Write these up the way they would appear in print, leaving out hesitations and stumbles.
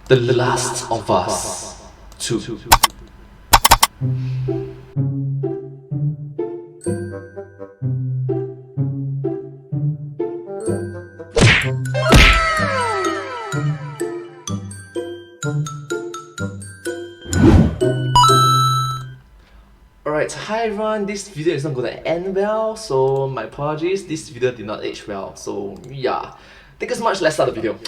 The Last of Us 2. Alright, hi everyone, this video is not going to end well, so my apologies, this video did not age well, so yeah. Thank you so much, let's start the video.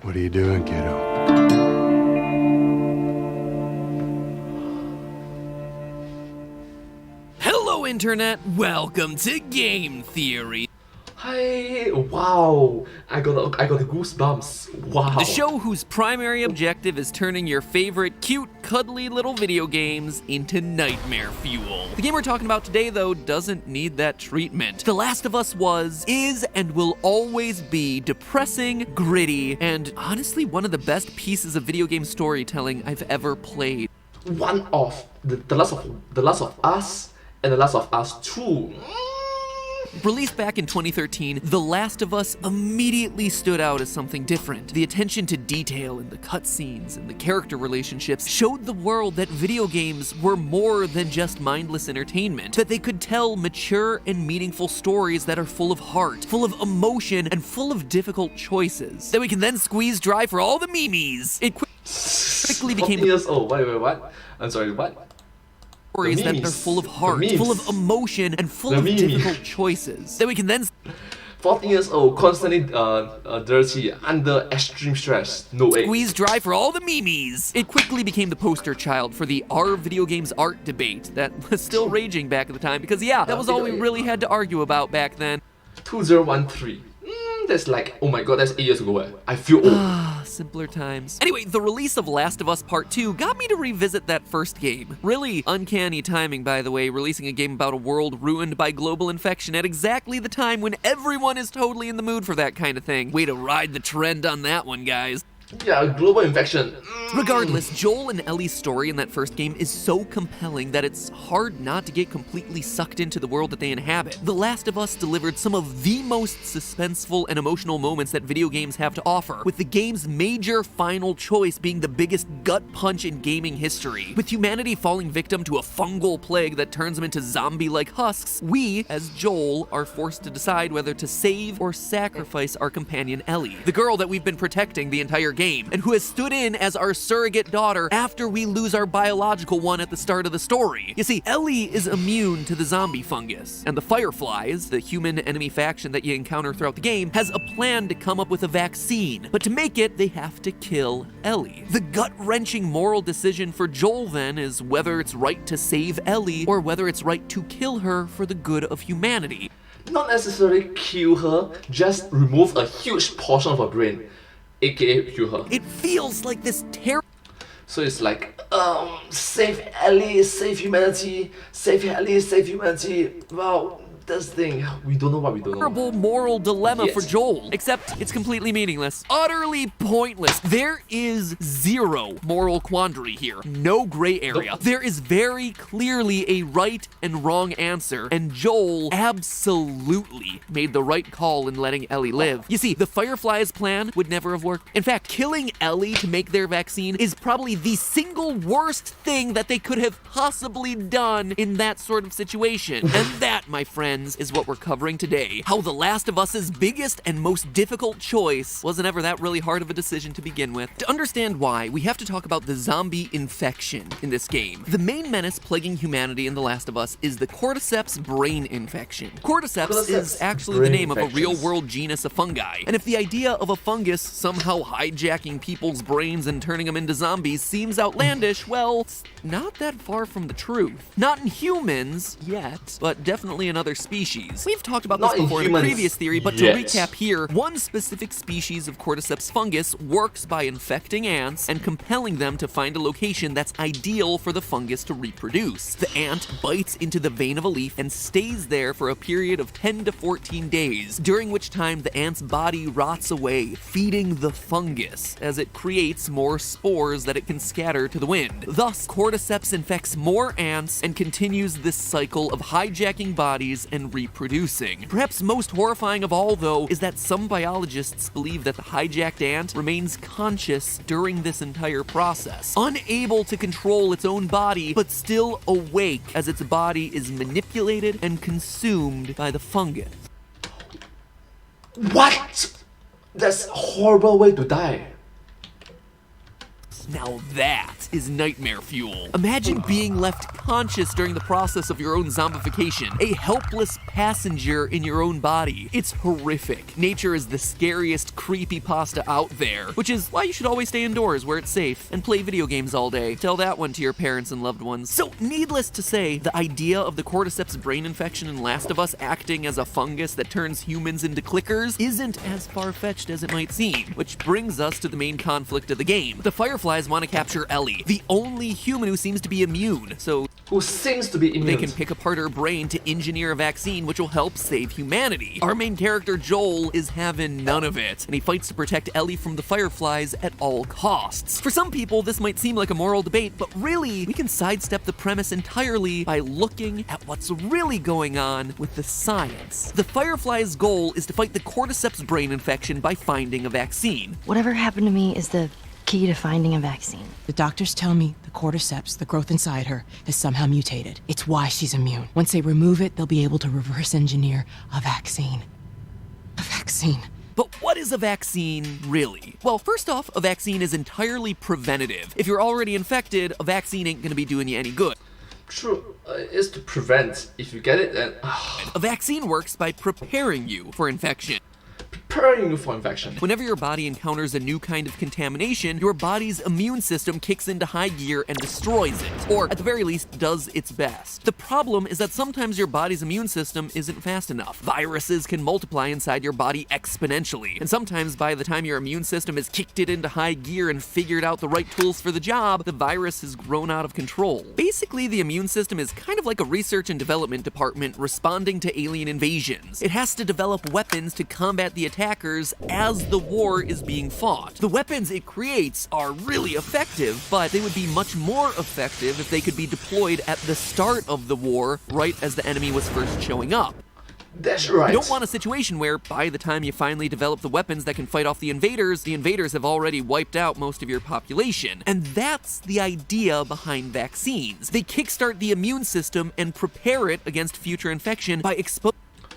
What are you doing, kiddo? Hello, Internet! Welcome to Game Theory. Hi, wow, I got the goosebumps, wow. The show whose primary objective is turning your favorite cute, cuddly little video games into nightmare fuel. The game we're talking about today, though, doesn't need that treatment. The Last of Us was, is, and will always be depressing, gritty, and honestly one of the best pieces of video game storytelling I've ever played. One of the Last of Us and The Last of Us 2. Released back in 2013, The Last of Us immediately stood out as something different. The attention to detail in the cutscenes and the character relationships showed the world that video games were more than just mindless entertainment, that they could tell mature and meaningful stories that are full of heart, full of emotion, and full of difficult choices, that we can then squeeze dry for all the memes. It quickly became 14 years old, wait, what? I'm sorry, what? Stories that are full of heart, full of emotion, and full of difficult choices, that we can then 14 years old, constantly dirty, under extreme stress, no way. Squeeze dry for all the memes. It quickly became the poster child for the "Are video games art?" debate that was still raging back at the time, because yeah, that was all we really had to argue about back then. 2013. That's like, oh my god, that's 8 years ago. I feel old. Simpler times. Anyway, the release of Last of Us Part 2 got me to revisit that first game. Really uncanny timing, by the way, releasing a game about a world ruined by global infection at exactly the time when everyone is totally in the mood for that kind of thing. Way to ride the trend on that one, guys. Yeah, global infection. Regardless, Joel and Ellie's story in that first game is so compelling that it's hard not to get completely sucked into the world that they inhabit. The Last of Us delivered some of the most suspenseful and emotional moments that video games have to offer, with the game's major final choice being the biggest gut punch in gaming history. With humanity falling victim to a fungal plague that turns them into zombie-like husks, we, as Joel, are forced to decide whether to save or sacrifice our companion Ellie, the girl that we've been protecting the entire game, and who has stood in as our surrogate daughter after we lose our biological one at the start of the story. You see, Ellie is immune to the zombie fungus, and the Fireflies, the human enemy faction that you encounter throughout the game, has a plan to come up with a vaccine. But to make it, they have to kill Ellie. The gut-wrenching moral decision for Joel then is whether it's right to save Ellie or whether it's right to kill her for the good of humanity. Not necessarily kill her, just remove a huge portion of her brain, aka kill her. It feels like this terrible. So it's like, save Ellie, save humanity, save Ellie, save humanity. Well, that's the thing, we don't know what we don't know. Terrible moral dilemma for Joel, except it's completely meaningless. Utterly pointless. There is zero moral quandary here. No gray area. There is very clearly a right and wrong answer, and Joel absolutely made the right call in letting Ellie live. You see, the Fireflies' plan would never have worked. In fact, killing Ellie to make their vaccine is probably the single worst thing that they could have possibly done in that sort of situation. And that, my friends, is what we're covering today. How The Last of Us's biggest and most difficult choice wasn't ever that really hard of a decision to begin with. To understand why, we have to talk about the zombie infection in this game. The main menace plaguing humanity in The Last of Us is the cordyceps brain infection. Cordyceps is actually the name of a real-world genus of fungi, and if the idea of a fungus somehow hijacking people's brains and turning them into zombies seems outlandish, well, it's not that far from the truth. Not in humans, yet, but definitely in other species. We've talked about Not this in before in a humans previous theory, but to yet. recap here, one specific species of cordyceps fungus works by infecting ants and compelling them to find a location that's ideal for the fungus to reproduce. The ant bites into the vein of a leaf and stays there for a period of 10 to 14 days, during which time the ant's body rots away, feeding the fungus as it creates more spores that it can scatter to the wind. Thus, cordyceps infects more ants and continues this cycle of hijacking bodies and reproducing. Perhaps most horrifying of all, though, is that some biologists believe that the hijacked ant remains conscious during this entire process, unable to control its own body, but still awake as its body is manipulated and consumed by the fungus. What? That's a horrible way to die. Now that is nightmare fuel. Imagine being left conscious during the process of your own zombification, a helpless passenger in your own body. It's horrific. Nature is the scariest creepypasta out there, which is why you should always stay indoors where it's safe and play video games all day. Tell that one to your parents and loved ones. So needless to say, the idea of the cordyceps brain infection in Last of Us acting as a fungus that turns humans into clickers isn't as far-fetched as it might seem, which brings us to the main conflict of the game. The Fireflies want to capture Ellie, the only human who seems to be immune, so Who seems to be immune. they can pick apart her brain to engineer a vaccine which will help save humanity. Our main character, Joel, is having none of it, and he fights to protect Ellie from the Fireflies at all costs. For some people, this might seem like a moral debate, but really, we can sidestep the premise entirely by looking at what's really going on with the science. The Fireflies' goal is to fight the cordyceps brain infection by finding a vaccine. Whatever happened to me is the key to finding a vaccine. The doctors tell me the cordyceps, the growth inside her, has somehow mutated. It's why she's immune. Once they remove it, they'll be able to reverse engineer a vaccine. A vaccine. But what is a vaccine, really? Well, first off, a vaccine is entirely preventative. If you're already infected, a vaccine ain't gonna be doing you any good. True, it's to prevent. If you get it, then A vaccine works by preparing you for infection. preparing you for infection. Whenever your body encounters a new kind of contamination, your body's immune system kicks into high gear and destroys it, or at the very least, does its best. The problem is that sometimes your body's immune system isn't fast enough. Viruses can multiply inside your body exponentially, and sometimes by the time your immune system has kicked it into high gear and figured out the right tools for the job, the virus has grown out of control. Basically, the immune system is kind of like a research and development department responding to alien invasions. It has to develop weapons to combat the attackers as the war is being fought. The weapons it creates are really effective, but they would be much more effective if they could be deployed at the start of the war, right as the enemy was first showing up. That's right. You don't want a situation where, by the time you finally develop the weapons that can fight off the invaders have already wiped out most of your population. And that's the idea behind vaccines. They kickstart the immune system and prepare it against future infection by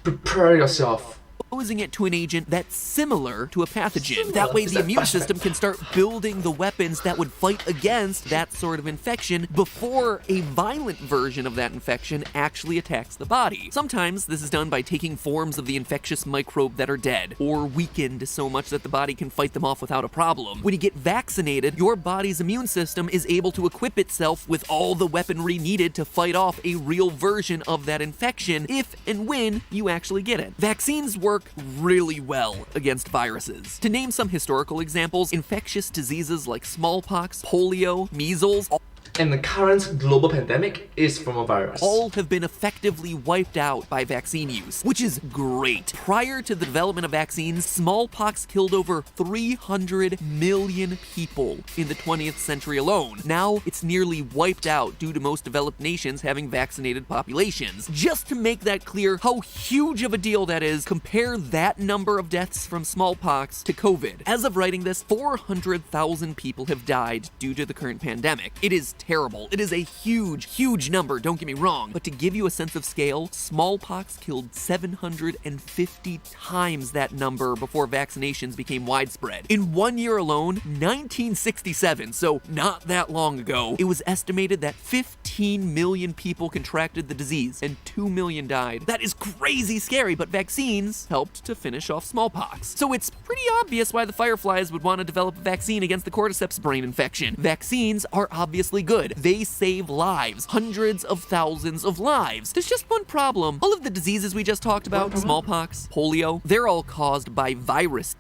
Prepare yourself. exposing it to an agent that's similar to a pathogen. Similar? That way Is the that immune bad? system can start building the weapons that would fight against that sort of infection before a violent version of that infection actually attacks the body. Sometimes this is done by taking forms of the infectious microbe that are dead, or weakened so much that the body can fight them off without a problem. When you get vaccinated, your body's immune system is able to equip itself with all the weaponry needed to fight off a real version of that infection if and when you actually get it. Vaccines work really well against viruses. To name some historical examples, infectious diseases like smallpox, polio, measles, And the current global pandemic is from a virus. all have been effectively wiped out by vaccine use, which is great. Prior to the development of vaccines, smallpox killed over 300 million people in the 20th century alone. Now, it's nearly wiped out due to most developed nations having vaccinated populations. Just to make that clear how huge of a deal that is, compare that number of deaths from smallpox to COVID. As of writing this, 400,000 people have died due to the current pandemic. It is terrible. It is a huge, huge number, don't get me wrong. But to give you a sense of scale, smallpox killed 750 times that number before vaccinations became widespread. In 1 year alone, 1967, so not that long ago, it was estimated that 15 million people contracted the disease and 2 million died. That is crazy scary, but vaccines helped to finish off smallpox. So it's pretty obvious why the Fireflies would want to develop a vaccine against the cordyceps brain infection. Vaccines are obviously good. They save lives, hundreds of thousands of lives. There's just one problem. All of the diseases we just talked about, smallpox, polio, they're all caused by Viruses.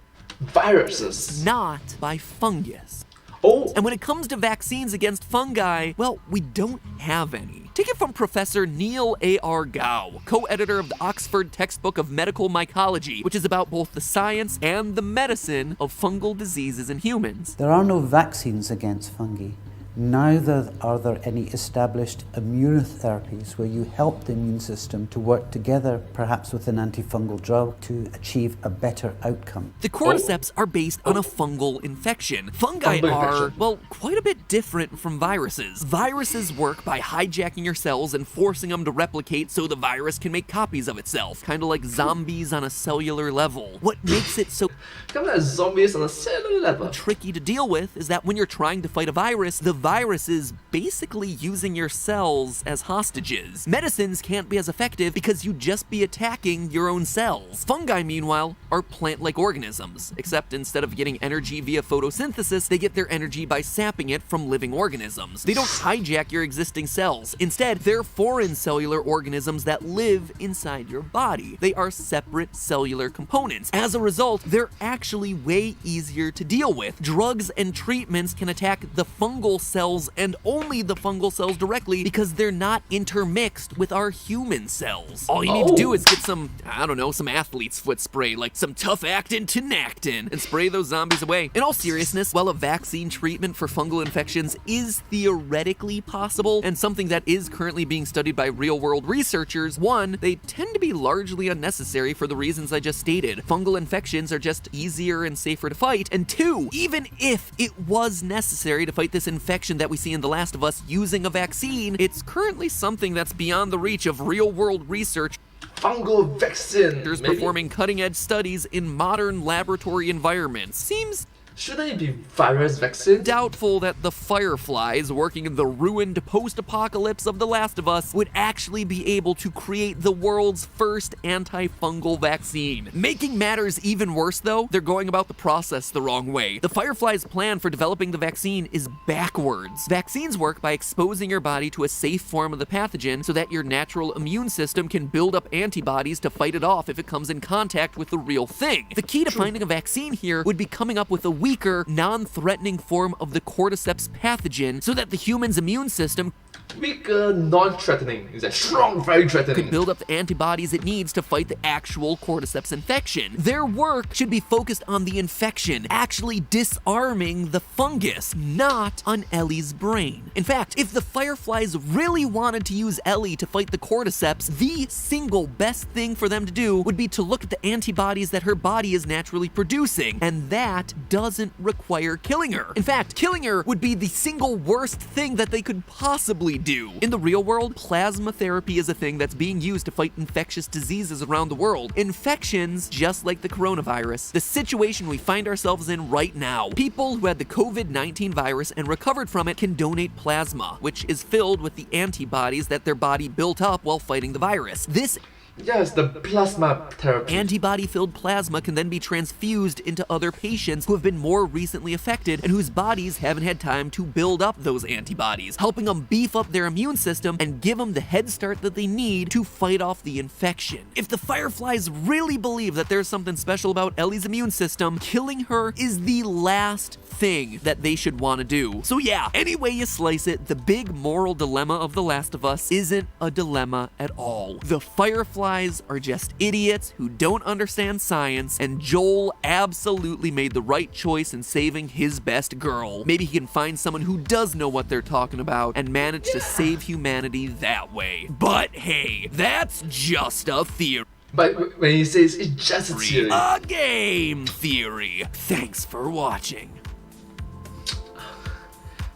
not by fungus. Oh, And when it comes to vaccines against fungi, well, we don't have any. Take it from Professor Neil A.R. Gow, co-editor of the Oxford Textbook of Medical Mycology, which is about both the science and the medicine of fungal diseases in humans. There are no vaccines against fungi. Neither are there any established immunotherapies where you help the immune system to work together, perhaps with an antifungal drug, to achieve a better outcome. The cordyceps are based on a fungal infection. Fungi Fungal are, infection. well, quite a bit different from viruses. Viruses work by hijacking your cells and forcing them to replicate so the virus can make copies of itself, kind of like zombies on a cellular level. What makes it so come on, zombies on a cellular level. tricky to deal with is that when you're trying to fight a virus, the virus is basically using your cells as hostages. Medicines can't be as effective because you'd just be attacking your own cells. Fungi, meanwhile, are plant-like organisms, except instead of getting energy via photosynthesis, they get their energy by sapping it from living organisms. They don't hijack your existing cells. Instead, they're foreign cellular organisms that live inside your body. They are separate cellular components. As a result, they're actually way easier to deal with. Drugs and treatments can attack the fungal cells and only the fungal cells directly because they're not intermixed with our human cells. All you need to do is get some, I don't know, some athlete's foot spray, like some tough actin tenactin, and spray those zombies away. In all seriousness, while a vaccine treatment for fungal infections is theoretically possible and something that is currently being studied by real-world researchers, one, they tend to be largely unnecessary for the reasons I just stated. Fungal infections are just easier and safer to fight, and two, even if it was necessary to fight this infection that we see in The Last of Us using a vaccine, it's currently something that's beyond the reach of real-world research. Fungal vaccine. There's Maybe. performing cutting-edge studies in modern laboratory environments. Seems Shouldn't it be virus vaccine? doubtful that the Fireflies working in the ruined post-apocalypse of The Last of Us would actually be able to create the world's first antifungal vaccine. Making matters even worse though, they're going about the process the wrong way. The Fireflies' plan for developing the vaccine is backwards. Vaccines work by exposing your body to a safe form of the pathogen so that your natural immune system can build up antibodies to fight it off if it comes in contact with the real thing. The key to finding a vaccine here would be coming up with a weaker, non-threatening form of the cordyceps pathogen so that the human's immune system Weaker, non-threatening. It's like strong, very threatening. could build up the antibodies it needs to fight the actual cordyceps infection. Their work should be focused on the infection, actually disarming the fungus, not on Ellie's brain. In fact, if the Fireflies really wanted to use Ellie to fight the cordyceps, the single best thing for them to do would be to look at the antibodies that her body is naturally producing, and that doesn't require killing her. In fact, killing her would be the single worst thing that they could possibly do. In the real world, plasma therapy is a thing that's being used to fight infectious diseases around the world. Infections, just like the coronavirus, the situation we find ourselves in right now. People who had the COVID-19 virus and recovered from it can donate plasma, which is filled with the antibodies that their body built up while fighting the virus. This Yes, the plasma therapy. antibody-filled plasma can then be transfused into other patients who have been more recently affected and whose bodies haven't had time to build up those antibodies, helping them beef up their immune system and give them the head start that they need to fight off the infection. If the Fireflies really believe that there's something special about Ellie's immune system, killing her is the last thing that they should want to do. So yeah, any way you slice it, the big moral dilemma of The Last of Us isn't a dilemma at all. The Fireflies are just idiots who don't understand science, and Joel absolutely made the right choice in saving his best girl. Maybe he can find someone who does know what they're talking about and manage to save humanity that way. But hey, that's just a theory. But when he says it's just a theory. A game theory. Thanks for watching.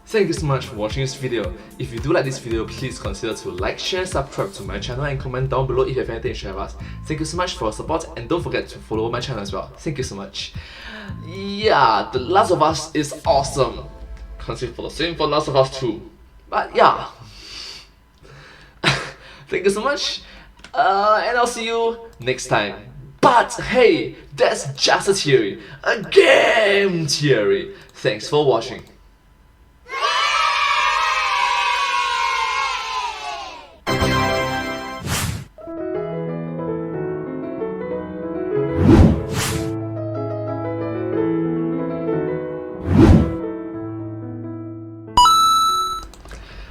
Thank you so much for watching this video. If you do like this video, please consider to like, share, subscribe to my channel and comment down below if you have anything to share with us. Thank you so much for your support and don't forget to follow my channel as well. Thank you so much. Yeah, The Last of Us is awesome. Can't say for the same for Last of Us 2. But yeah. Thank you so much. And I'll see you next time. But hey, that's just a theory. A game theory. Thanks for watching.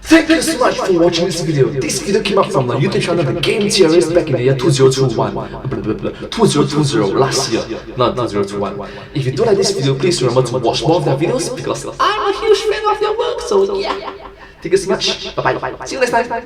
Thank you so much for watching this video. This video came up from the YouTube channel The Game Theorists back in the year 2020 last year, not 2021. If you do like this video, please remember to watch more of their videos because I'm a huge fan of their work, so yeah. Thank you so much. Bye bye. See you next time.